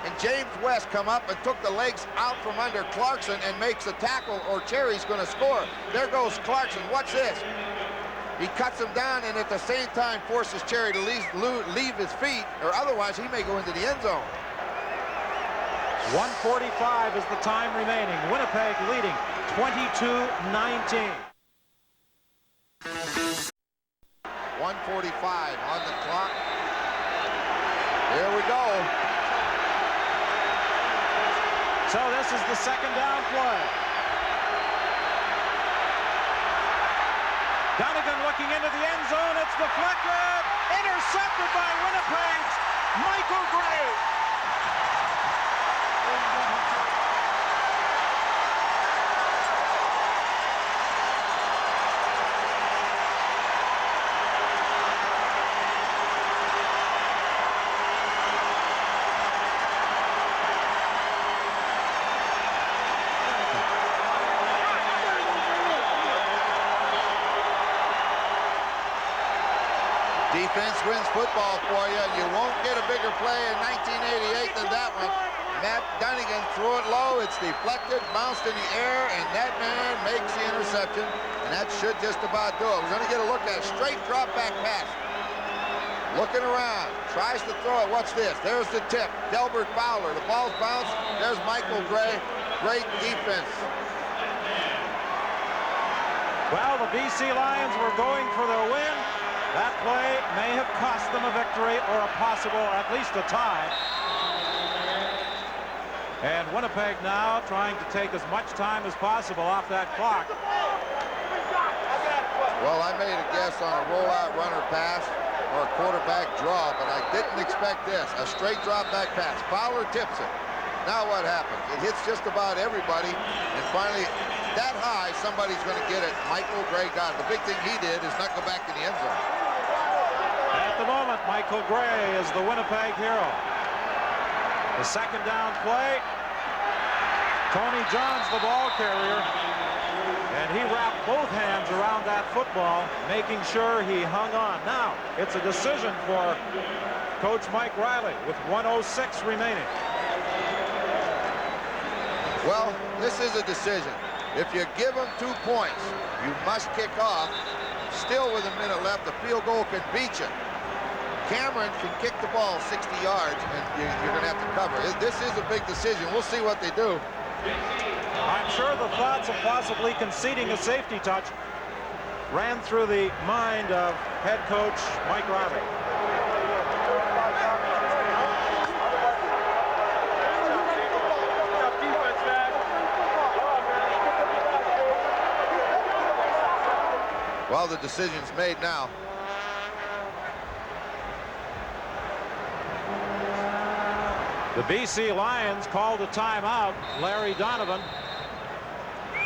And James West come up and took the legs out from under Clarkson and makes a tackle, or Cherry's going to score. There goes Clarkson. What's this? He cuts him down and at the same time forces Cherry to leave his feet, or otherwise he may go into the end zone. 1:45 is the time remaining. Winnipeg leading 22-19. 1:45 on the clock. Here we go. So this is the 2nd down play. Donegan looking into the end zone. It's deflected. Intercepted by Winnipeg's Michael Gray. Defense wins football for you, and you won't get a bigger play in 1988 than that one. Matt Donegan threw it low, it's deflected, bounced in the air, and that man makes the interception, and that should just about do it. We're going to get a look at a straight drop back pass. Looking around, tries to throw it. What's this? There's the tip. Delbert Fowler. The ball's bounced. There's Michael Gray. Great defense. Well, the BC Lions were going for their win. That play may have cost them a victory or a possible, at least a tie. And Winnipeg now trying to take as much time as possible off that clock. Well, I made a guess on a rollout runner pass or a quarterback draw, but I didn't expect this. A straight drop back pass. Fowler tips it. Now what happens? It hits just about everybody, and finally, that high, somebody's going to get it. Michael Gray got it. The big thing he did is not go back to the end zone. At the moment, Michael Gray is the Winnipeg hero. The 2nd down play. Tony Johns, the ball carrier, and he wrapped both hands around that football, making sure he hung on. Now, it's a decision for Coach Mike Riley with 1:06 remaining. Well, this is a decision. If you give them 2 points, you must kick off. Still with a minute left, the field goal can beat you. Cameron can kick the ball 60 yards, and you're going to have to cover. This is a big decision. We'll see what they do. I'm sure the thoughts of possibly conceding a safety touch ran through the mind of head coach Mike Riley. Well, the decision's made now. The BC Lions called a timeout. Larry Donovan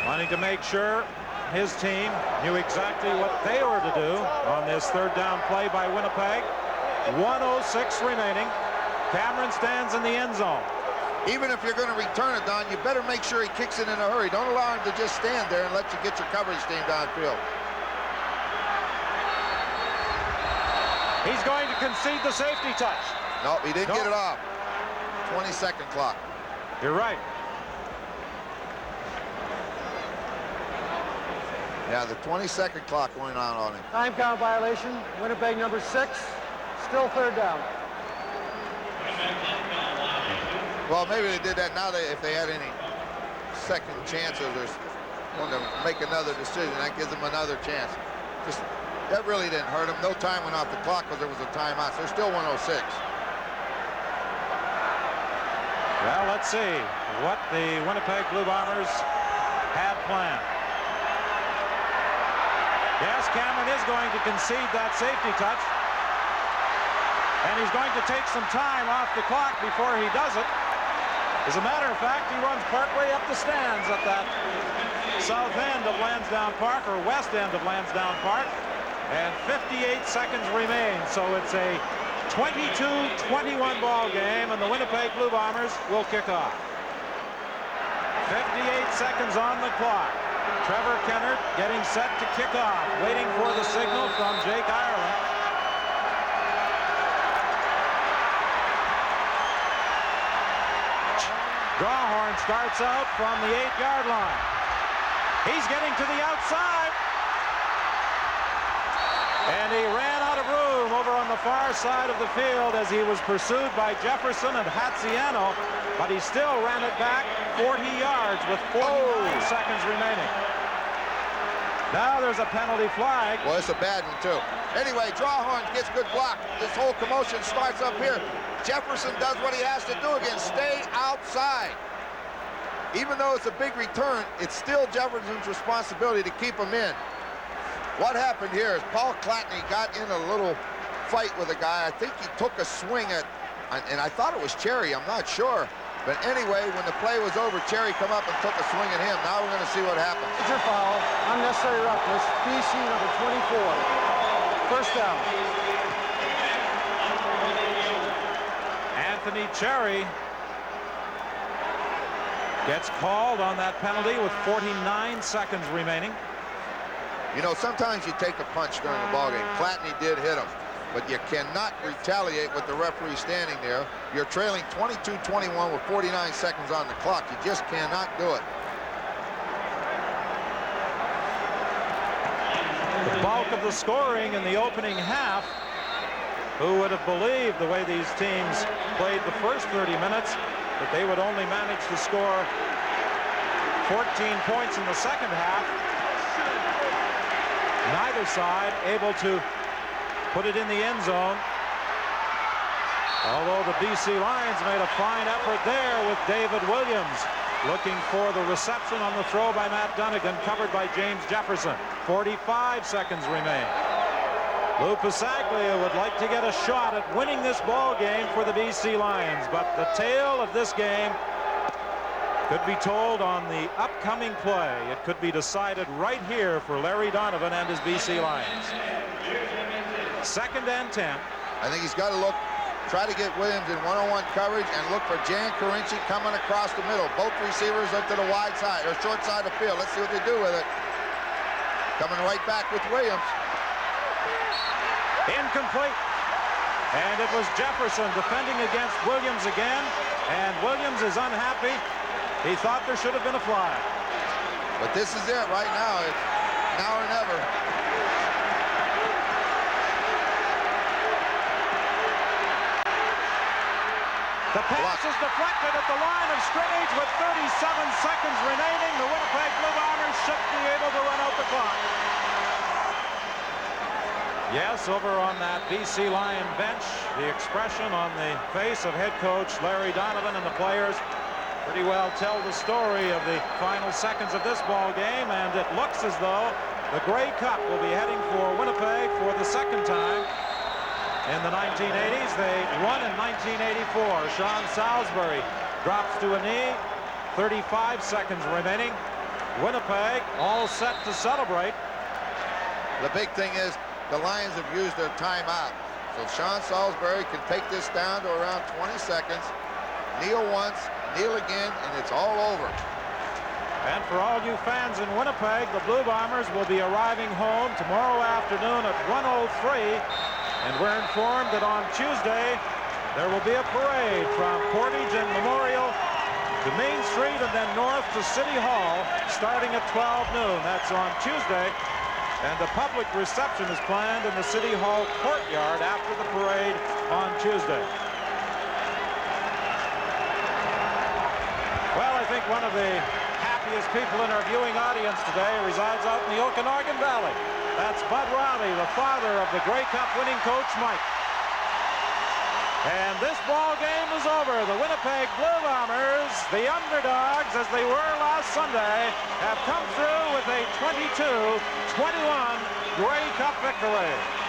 wanting to make sure his team knew exactly what they were to do on this 3rd down play by Winnipeg. 1:06 remaining. Cameron stands in the end zone. Even if you're going to return it, Don, you better make sure he kicks it in a hurry. Don't allow him to just stand there and let you get your coverage team downfield. He's going to concede the safety touch. No, he didn't get it off. 20-second clock. You're right. Yeah, the 20-second clock going on him. Time count violation. Winnipeg number 6. Still 3rd down. Well, maybe they did that now. If they had any second chances or want to make another decision, that gives them another chance. That really didn't hurt them. No time went off the clock because there was a timeout. So they're still 1:06. Well, let's see what the Winnipeg Blue Bombers had planned. Yes, Cameron is going to concede that safety touch. And he's going to take some time off the clock before he does it. As a matter of fact, he runs partway up the stands at that south end of Lansdowne Park, or west end of Lansdowne Park. And 58 seconds remain, so it's a 22-21 ball game, and the Winnipeg Blue Bombers will kick off. 58 seconds on the clock. Trevor Kennard getting set to kick off, waiting for the signal from Jake Ireland. Drawhorn starts out from the 8-yard line. He's getting to the outside. And he ran out of room over on the far side of the field as he was pursued by Jefferson and Hatziano, but he still ran it back 40 yards with 49 seconds remaining. Now there's a penalty flag. Well, it's a bad one, too. Anyway, Drawhorn gets good block. This whole commotion starts up here. Jefferson does what he has to do again, stay outside. Even though it's a big return, it's still Jefferson's responsibility to keep him in. What happened here is Paul Clatney got in a little fight with a guy. I think he took a swing at, and I thought it was Cherry, I'm not sure. But anyway, when the play was over, Cherry come up and took a swing at him. Now we're going to see what happens. Major foul, unnecessary roughness, BC number 24. First down. Anthony Cherry gets called on that penalty with 49 seconds remaining. You know, sometimes you take a punch during the ballgame. Clatney did hit him, but you cannot retaliate with the referee standing there. You're trailing 22-21 with 49 seconds on the clock. You just cannot do it. The bulk of the scoring in the opening half. Who would have believed, the way these teams played the first 30 minutes, that they would only manage to score 14 points in the second half. Neither side able to put it in the end zone. Although the BC Lions made a fine effort there with David Williams looking for the reception on the throw by Matt Dunnigan, covered by James Jefferson. 45 seconds remain. Lou Pasaglia would like to get a shot at winning this ball game for the BC Lions, but the tale of this game could be told on the upcoming play. It could be decided right here for Larry Donovan and his BC Lions. 2nd and 10. I think he's got to look, try to get Williams in one-on-one coverage and look for Jan Carinci coming across the middle. Both receivers up to the wide side or short side of the field. Let's see what they do with it. Coming right back with Williams. Incomplete. And it was Jefferson defending against Williams again. And Williams is unhappy. He thought there should have been a flag. But this is it right now. It's now or never. The pass is deflected at the line of scrimmage with 37 seconds remaining. The Winnipeg Blue Bombers should be able to run out the clock. Yes, over on that BC Lion bench, the expression on the face of head coach Larry Donovan and the players pretty well tell the story of the final seconds of this ball game, and it looks as though the Grey Cup will be heading for Winnipeg for the second time. In the 1980s, they won in 1984. Sean Salisbury drops to a knee, 35 seconds remaining. Winnipeg all set to celebrate. The big thing is the Lions have used their timeout. So Sean Salisbury can take this down to around 20 seconds, kneel once, kneel again, and it's all over. And for all you fans in Winnipeg, the Blue Bombers will be arriving home tomorrow afternoon at 1:03. And we're informed that on Tuesday, there will be a parade from Portage and Memorial to Main Street and then north to City Hall starting at 12 noon. That's on Tuesday. And the public reception is planned in the City Hall courtyard after the parade on Tuesday. Well, I think one of the happiest people in our viewing audience today resides out in the Okanagan Valley. That's Bud Riley, the father of the Grey Cup winning coach, Mike. And this ball game is over. The Winnipeg Blue Bombers, the underdogs as they were last Sunday, have come through with a 22-21 Grey Cup victory.